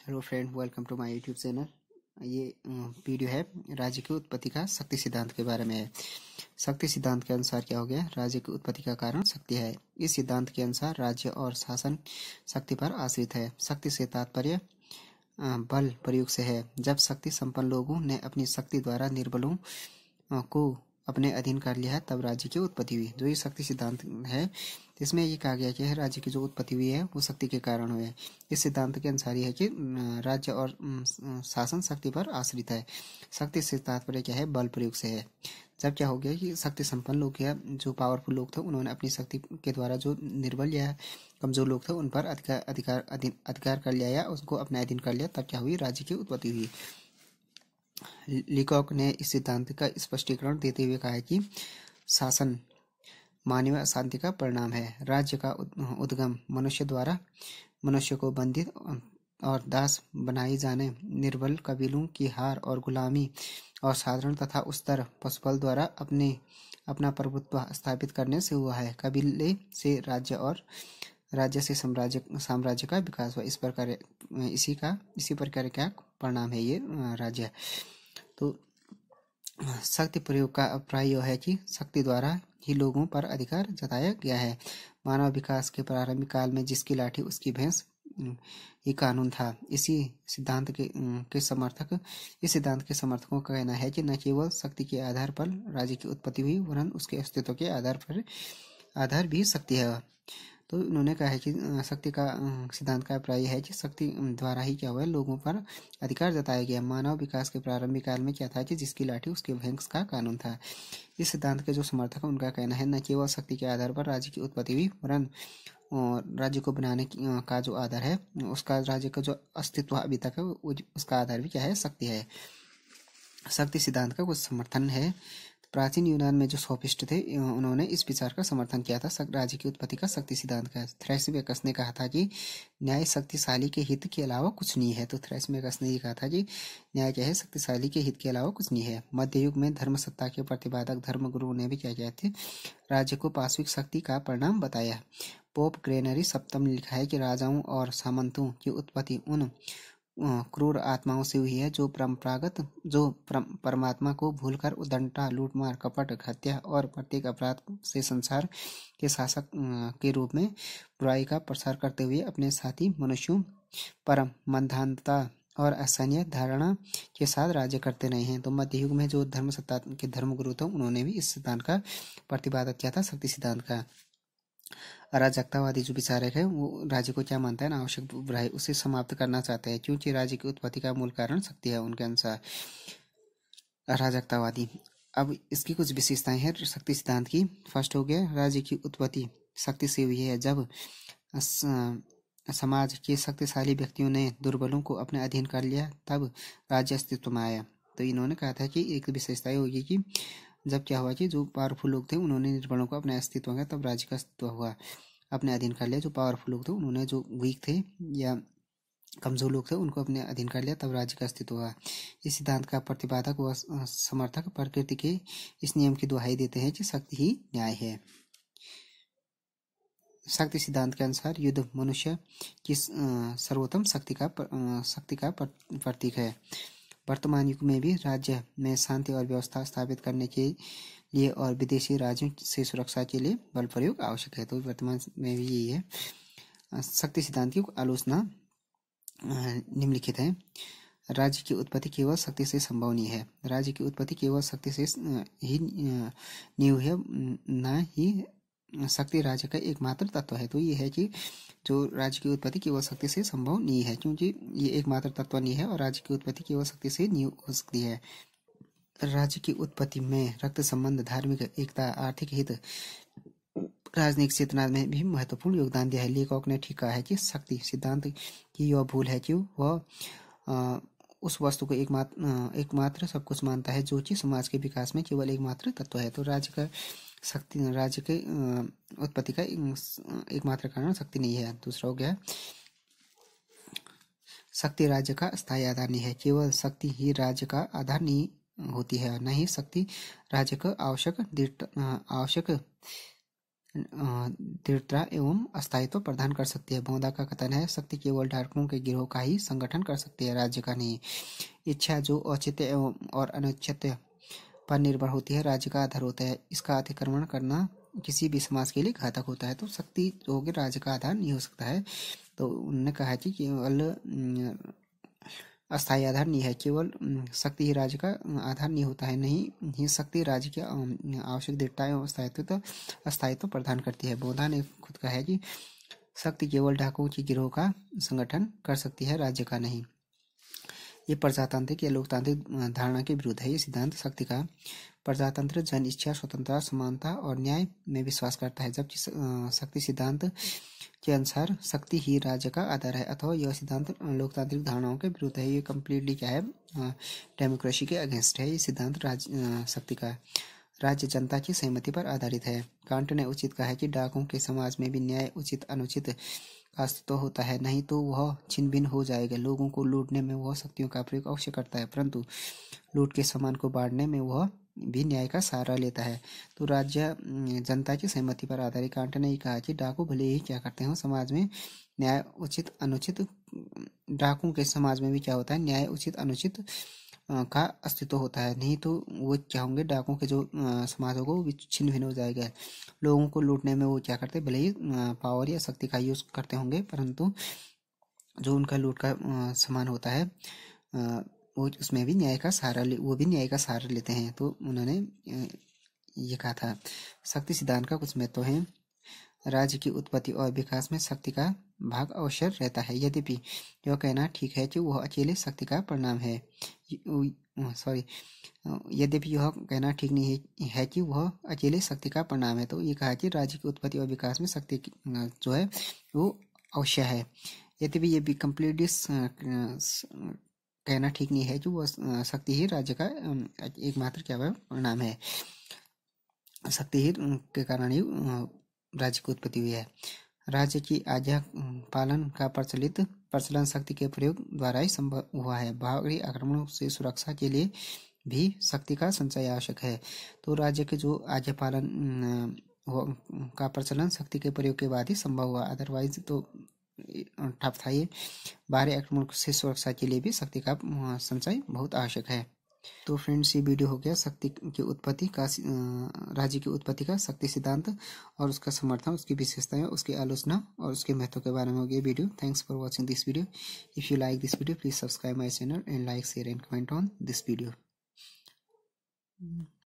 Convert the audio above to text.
Hello friend, welcome to my YouTube channel. ये video है राज्य की उत्पत्ति का शक्ति सिद्धांत के बारे में है। शक्ति सिद्धांत के अनुसार क्या हो गया? राज्य की उत्पत्ति का कारण शक्ति है। इस सिद्धांत के अनुसार राज्य और शासन शक्ति पर आश्रित है। शक्ति से तात्पर्य बल प्रयोग से है। जब शक्ति संपन्न लोगों ने अपनी शक्ति द्वारा निर्बलों को अपने अधीन कर लिया है, तब राज्य की उत्पत्ति हुई। जो ये शक्ति सिद्धांत है, इसमें ये कहा गया कि है राज्य की जो उत्पत्ति हुई है वो शक्ति के कारण हुई है। इस सिद्धांत के अनुसार यह है कि राज्य और शासन शक्ति पर आश्रित है। शक्ति से तात्पर्य क्या है? बल प्रयोग से है। जब क्या हो गया कि शक्ति संपन्न लोग या जो पावरफुल लोग थे, उन्होंने अपनी शक्ति के द्वारा जो निर्बल या कमजोर लोग थे उन पर अधिकार कर लिया या उसको अपने अधीन कर लिया, तब क्या हुई? राज्य की उत्पत्ति हुई। लीकॉक ने इस सिद्धांत का स्पष्टीकरण देते हुए कहा है कि शासन मानवीय अशांति का परिणाम है। राज्य का उद्गम मनुष्य द्वारा मनुष्य को बंदित और दास बनाए जाने, निर्बल कबीलों की हार और गुलामी और साधारण तथा उच्चतर पशुबल द्वारा अपना प्रभुत्व स्थापित करने से हुआ है। कबीले से राज्य और राज्य से साम्राज्य का विकास हुआ। इसी प्रकार का परिणाम है ये राज्य। तो शक्ति प्रयोग का अभिप्राय यह है कि शक्ति द्वारा ही लोगों पर अधिकार जताया गया है। मानव विकास के प्रारंभिक काल में जिसकी लाठी उसकी भैंस ये कानून था। इस सिद्धांत के समर्थकों का कहना है कि न केवल शक्ति के आधार पर राज्य की उत्पत्ति हुई, वरन उसके अस्तित्व के आधार भी शक्ति है। तो उन्होंने कहा है कि शक्ति का सिद्धांत का अभिप्राय है कि शक्ति द्वारा ही क्या हुआ है? लोगों पर अधिकार जताया गया। मानव विकास के प्रारंभिक काल में क्या था कि जिसकी लाठी उसके भैंस का कानून था। इस सिद्धांत के जो समर्थक हैं उनका कहना है न केवल शक्ति के आधार पर राज्य की उत्पत्ति हुई, वरन राज्य को बनाने का जो आधार है, उसका राज्य का जो अस्तित्व अभी तक है उसका आधार भी क्या है? शक्ति है। शक्ति सिद्धांत का कुछ समर्थन है। प्राचीन यूनान में जो सोफिस्ट थे, उन्होंने इस विचार का समर्थन किया था राज्य की उत्पत्ति का शक्ति सिद्धांत का। थ्रेसिमेकस ने कहा था कि न्याय शक्तिशाली के हित के अलावा कुछ नहीं है। तो थ्रेसिमेकस ने ये कहा था कि न्याय क्या है? शक्तिशाली के हित के अलावा कुछ नहीं है। मध्य युग में धर्म सत्ता के प्रतिपादक धर्मगुरुओं ने भी क्या किया थे? राज्य को पाशविक शक्ति का परिणाम बताया। पोप ग्रेगरी सप्तम ने लिखा है कि राजाओं और सामंतों की उत्पत्ति उन क्रूर आत्माओं से हुई है जो परमात्मा को भूलकर उद्दंडता, लूटमार, कपट, हत्या और प्रत्येक अपराध से संसार के शासक के रूप में बुराई का प्रसार करते हुए अपने साथी मनुष्यों पर मंदान्ता और असहनीय धारणा के साथ राज्य करते रहे हैं। तो मध्य युग में जो धर्म सत्ता के धर्मगुरु थे, उन्होंने भी इस सिद्धांत का प्रतिपादन किया था, शक्ति सिद्धांत का। अराजकतावादी जो विचारक है वो राज्य को क्या मानता है? अनावश्यक बुराई उसे समाप्त करना चाहता है, क्योंकि राज्य की उत्पत्ति का मूल कारण शक्ति है उनके अनुसार अराजकतावादी। अब इसकी कुछ विशेषताएं हैं शक्ति सिद्धांत की। फर्स्ट हो गया, राज्य की उत्पत्ति शक्ति से हुई है। जब समाज के शक्तिशाली व्यक्तियों ने दुर्बलों को अपने अधीन कर लिया, तब राज्य अस्तित्व में आया। तो इन्होंने कहा था कि एक विशेषता होगी कि जब क्या हुआ कि जो पावरफुल लोग थे उन्होंने निर्बलों को अपने अस्तित्व में, तब राज्य का अस्तित्व हुआ, अपने अधीन कर लिया। जो पावरफुल लोग थे उन्होंने जो वीक थे या कमजोर लोग थे उनको अपने अधीन कर लिया, तब राज्य का अस्तित्व हुआ। इस सिद्धांत का प्रतिपादक व समर्थक प्रकृति के इस नियम की दुहाई देते हैं कि शक्ति ही न्याय है। शक्ति सिद्धांत के अनुसार युद्ध मनुष्य की सर्वोत्तम शक्ति का प्रतीक है। वर्तमान युग में भी राज्य में शांति और व्यवस्था स्थापित करने के लिए और विदेशी राज्यों से सुरक्षा के लिए बल प्रयोग आवश्यक है। तो वर्तमान में भी यही है। शक्ति सिद्धांत की आलोचना निम्नलिखित है। राज्य की उत्पत्ति केवल शक्ति से संभव नहीं है। राज्य की उत्पत्ति केवल शक्ति से ही नींव है, न ही शक्ति राज्य का एकमात्र तत्व है। तो ये है कि जो राज्य की उत्पत्ति केवल शक्ति से संभव नहीं है, क्योंकि ये एकमात्र तत्व नहीं है और राज्य की उत्पत्ति केवल शक्ति से नहीं हो सकती है। राज्य की उत्पत्ति में रक्त संबंध, धार्मिक एकता, आर्थिक हित, राजनीतिक चेतना में भी महत्वपूर्ण योगदान दिया है। लीकॉक ने ठीक कहा है कि शक्ति सिद्धांत की यह भूल है कि वह उस वस्तु को एकमात्र सब कुछ मानता है जो कि समाज के विकास में केवल एकमात्र तत्व है। तो राज्य के उत्पत्ति का एकमात्र कारण शक्ति नहीं है। दूसरा हो गया, शक्ति राज्य का स्थायी आधार नहीं है। केवल शक्ति ही राज्य का आधार नहीं होती है, न ही शक्ति राज्य का आवश्यक दृढ़ता एवं अस्थायित्व प्रदान कर सकती है। बोंदा का कथन है, शक्ति केवल डाकुओं के गिरोह का ही संगठन कर सकती है, राज्य का नहीं। इच्छा जो औचित्य एवं और अनौचित्य पर निर्भर होती है, राज्य का आधार होता है। इसका अतिक्रमण करना किसी भी समाज के लिए घातक होता है। तो शक्ति जो होगी राज्य का आधार नहीं हो सकता है। तो उन्होंने कहा कि केवल अस्थायी आधार नहीं है, केवल शक्ति ही राज्य का आधार नहीं होता है। नहीं ही शक्ति राज्य की आवश्यक दृढ़ता एवं अस्थायित्व प्रदान करती है। बोधा ने खुद कहा है कि शक्ति केवल डाकुओं के गिरोह का संगठन कर सकती है, राज्य का नहीं। ये प्रजातांत्रिक या लोकतांत्रिक धारणा के विरुद्ध है। ये सिद्धांत शक्ति का प्रजातंत्र जन इच्छा, स्वतंत्रता, समानता और न्याय में विश्वास करता है, जबकि शक्ति सिद्धांत के अनुसार शक्ति ही राज्य का आधार है। अथवा यह सिद्धांत लोकतांत्रिक धारणाओं के विरुद्ध है। ये कम्प्लीटली क्या है, डेमोक्रेसी के अगेंस्ट है। ये सिद्धांत शक्ति का राज्य जनता की सहमति पर आधारित है। कांट ने उचित कहा है कि डाकुओं के समाज में भी न्याय, उचित अनुचित का अस्तित्व होता है, नहीं तो वह छिन्न भिन्न हो जाएगा। लोगों को लूटने में वह शक्तियों का प्रयोग अवश्य करता है, परंतु लूट के सामान को बांटने में वह भी न्याय का सहारा लेता है। तो राज्य जनता की सहमति पर आधारित। कांट ने कहा कि डाकू भले ही क्या करते हो, समाज में न्याय, उचित अनुचित, डाकुओं के समाज में भी क्या होता है, न्याय, उचित अनुचित का अस्तित्व होता है, नहीं तो वो क्या होंगे, डाकुओं के जो समाज होगा वो छिन्न भिन्न हो जाएगा। लोगों को लूटने में वो क्या करते, भले ही पावर या शक्ति का यूज करते होंगे, परंतु जो उनका लूट का सामान होता है वो उसमें भी न्याय का सहारा लेते हैं। तो उन्होंने ये कहा था। शक्ति सिद्धांत का कुछ महत्व है। राज्य की उत्पत्ति और विकास में शक्ति का भाग अवश्य रहता है, यद्यपि यह कहना ठीक है कि वह अकेले शक्ति का परिणाम है। यद्यपि यह कहना ठीक नहीं है कि वह अकेले शक्ति का परिणाम है। तो ये कहा कि राज्य की उत्पत्ति और विकास में शक्ति जो है वो अवश्य है, यद्यपि ये भी कम्प्लीटली कहना ठीक नहीं है कि वह शक्ति ही राज्य का एकमात्र क्या परिणाम है। शक्ति ही के कारण ही राज्य की उत्पत्ति हुई है। राज्य की आज्ञा पालन का प्रचलन शक्ति के प्रयोग द्वारा ही संभव हुआ है। बाहरी आक्रमणों से सुरक्षा के लिए भी शक्ति का संचय आवश्यक है। तो राज्य के जो आज्ञा पालन का प्रचलन शक्ति के प्रयोग के बाद ही संभव हुआ, अदरवाइज तो ठप था। ये बाहरी आक्रमण से सुरक्षा के लिए भी शक्ति का संचय बहुत आवश्यक है। तो फ्रेंड्स, ये वीडियो हो गया शक्ति की उत्पत्ति का, राज्य की उत्पत्ति का शक्ति सिद्धांत और उसका समर्थन, उसकी विशेषताएं, उसकी आलोचना और उसके महत्व के बारे में हो गया video. Thanks for watching this video. If you like this video, please subscribe my channel and like, share and comment on this video.